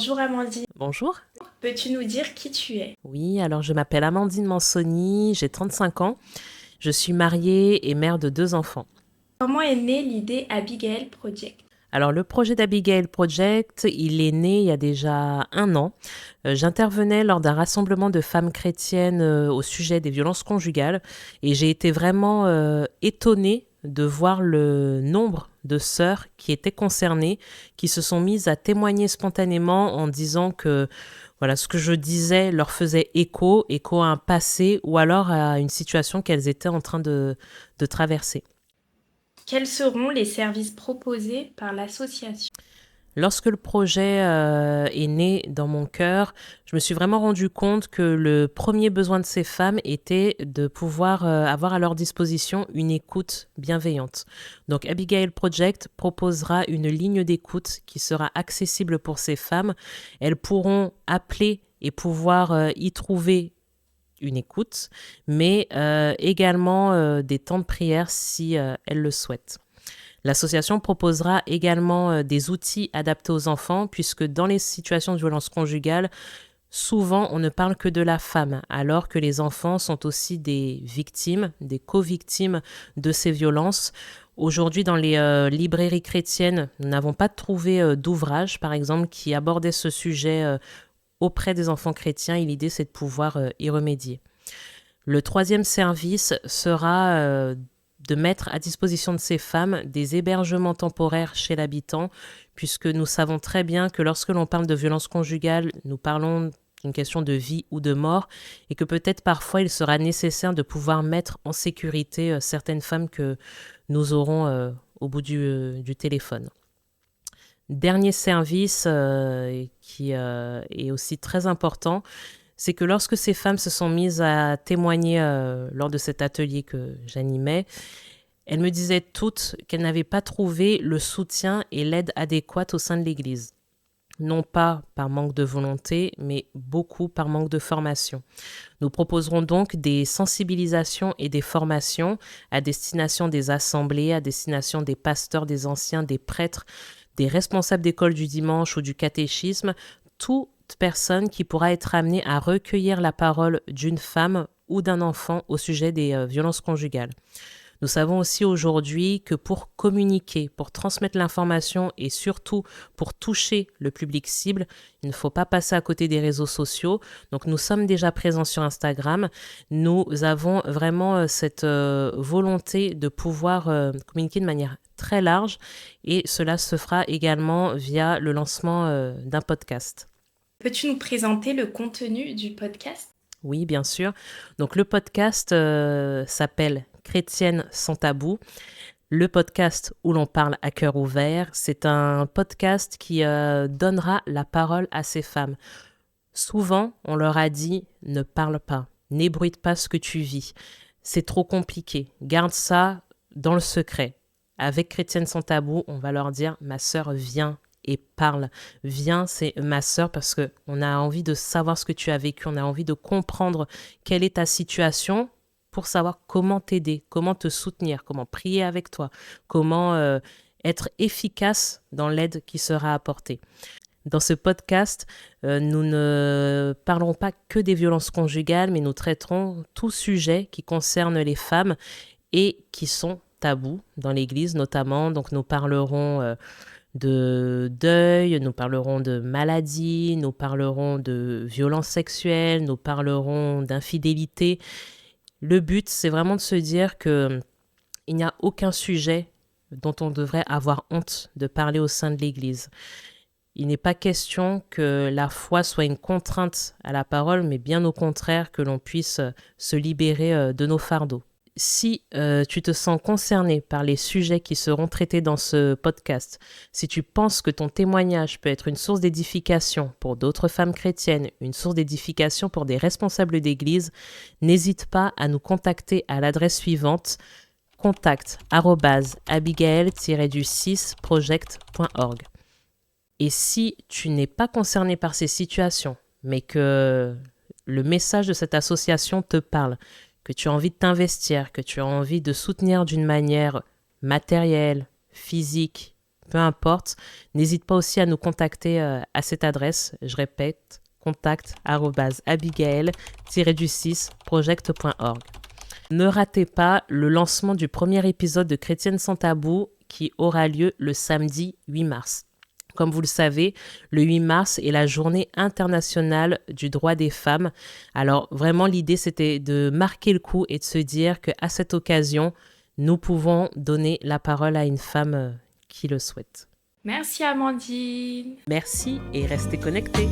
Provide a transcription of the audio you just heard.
Bonjour Amandine, Bonjour. peux-tu nous dire qui tu es? Oui, alors je m'appelle Amandine Mansoni, j'ai 35 ans, je suis mariée et mère de 2 enfants. Comment est née l'idée Abigail Project? Alors le projet d'Abigail Project, il est né il y a déjà 1 an. J'intervenais lors d'un rassemblement de femmes chrétiennes au sujet des violences conjugales et j'ai été vraiment étonnée de voir le nombre de sœurs qui étaient concernées, qui se sont mises à témoigner spontanément en disant que voilà, ce que je disais leur faisait écho à un passé ou alors à une situation qu'elles étaient en train de traverser. Quels seront les services proposés par l'association? Lorsque le projet est né dans mon cœur, je me suis vraiment rendu compte que le premier besoin de ces femmes était de pouvoir avoir à leur disposition une écoute bienveillante. Donc Abigail Project proposera une ligne d'écoute qui sera accessible pour ces femmes. Elles pourront appeler et pouvoir y trouver une écoute, mais également des temps de prière si elles le souhaitent. L'association proposera également des outils adaptés aux enfants, puisque dans les situations de violence conjugale, souvent on ne parle que de la femme, alors que les enfants sont aussi des victimes, des co-victimes de ces violences. Aujourd'hui, dans les librairies chrétiennes, nous n'avons pas trouvé d'ouvrage, par exemple, qui abordait ce sujet auprès des enfants chrétiens, et l'idée c'est de pouvoir y remédier. Le troisième service sera de mettre à disposition de ces femmes des hébergements temporaires chez l'habitant, puisque nous savons très bien que lorsque l'on parle de violence conjugale, nous parlons d'une question de vie ou de mort, et que peut-être parfois il sera nécessaire de pouvoir mettre en sécurité certaines femmes que nous aurons au bout du téléphone. Dernier service qui est aussi très important, c'est que lorsque ces femmes se sont mises à témoigner lors de cet atelier que j'animais, elles me disaient toutes qu'elles n'avaient pas trouvé le soutien et l'aide adéquate au sein de l'Église. Non pas par manque de volonté, mais beaucoup par manque de formation. Nous proposerons donc des sensibilisations et des formations à destination des assemblées, à destination des pasteurs, des anciens, des prêtres, des responsables d'école du dimanche ou du catéchisme, toute personne qui pourra être amenée à recueillir la parole d'une femme ou d'un enfant au sujet des violences conjugales. Nous savons aussi aujourd'hui que pour communiquer, pour transmettre l'information et surtout pour toucher le public cible, il ne faut pas passer à côté des réseaux sociaux. Donc nous sommes déjà présents sur Instagram. Nous avons vraiment cette volonté de pouvoir communiquer de manière très large et cela se fera également via le lancement d'un podcast. Peux-tu nous présenter le contenu du podcast? Oui, bien sûr. Donc le podcast s'appelle Chrétienne sans tabou. Le podcast où l'on parle à cœur ouvert, c'est un podcast qui donnera la parole à ces femmes. Souvent, on leur a dit ne parle pas, n'ébruite pas ce que tu vis. C'est trop compliqué. Garde ça dans le secret. Avec Chrétienne sans tabou, on va leur dire ma sœur, viens et parle. Viens, c'est ma sœur parce qu'on a envie de savoir ce que tu as vécu, on a envie de comprendre quelle est ta situation pour savoir comment t'aider, comment te soutenir, comment prier avec toi, comment être efficace dans l'aide qui sera apportée. Dans ce podcast, nous ne parlerons pas que des violences conjugales, mais nous traiterons tout sujet qui concerne les femmes et qui sont tabous dans l'Église notamment. Donc nous parlerons de deuil, nous parlerons de maladie, nous parlerons de violences sexuelles, nous parlerons d'infidélité. Le but, c'est vraiment de se dire qu'il n'y a aucun sujet dont on devrait avoir honte de parler au sein de l'Église. Il n'est pas question que la foi soit une contrainte à la parole, mais bien au contraire que l'on puisse se libérer de nos fardeaux. Si tu te sens concerné par les sujets qui seront traités dans ce podcast, si tu penses que ton témoignage peut être une source d'édification pour d'autres femmes chrétiennes, une source d'édification pour des responsables d'église, n'hésite pas à nous contacter à l'adresse suivante contact@abigail-du6project.org. Et si tu n'es pas concerné par ces situations, mais que le message de cette association te parle, que tu as envie de t'investir, que tu as envie de soutenir d'une manière matérielle, physique, peu importe. N'hésite pas aussi à nous contacter à cette adresse. Je répète, contact@abigaël-du6project.org. Ne ratez pas le lancement du premier épisode de Chrétienne sans tabou qui aura lieu le samedi 8 mars. Comme vous le savez, le 8 mars est la journée internationale du droit des femmes. Alors vraiment, l'idée, c'était de marquer le coup et de se dire qu'à cette occasion, nous pouvons donner la parole à une femme qui le souhaite. Merci Amandine. Merci et restez connectés.